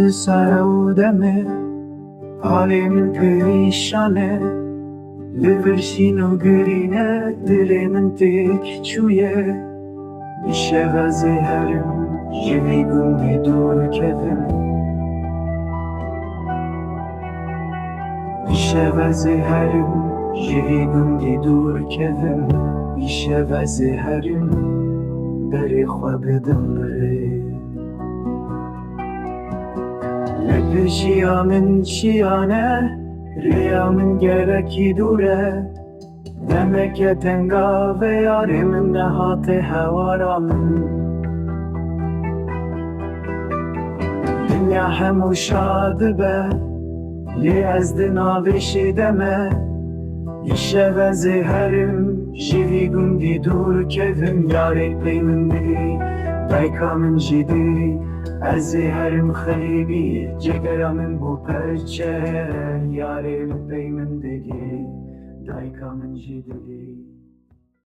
سرودمه حالم perişane Liverşin o gürine dilimin tek çuye İşe ve zeherim Yeni gün bir dur kevim İşe ve zeherim Yeni gün bir dur kevim İşe ve zeherim Beri xwebidim biri Lepişiyamin çiyane Riyamın gereki dure Demeke tenga ve yarimin nehate hevaramın Dünya hemu şadı be Li ezdi navişi deme İşe ve zeherim Jivi gündi dur kevim Yarek beymin di Daykamın jidi Ez zeherim xeribi Cegeramın bu perçe Yarek beymin di Daykamın jidi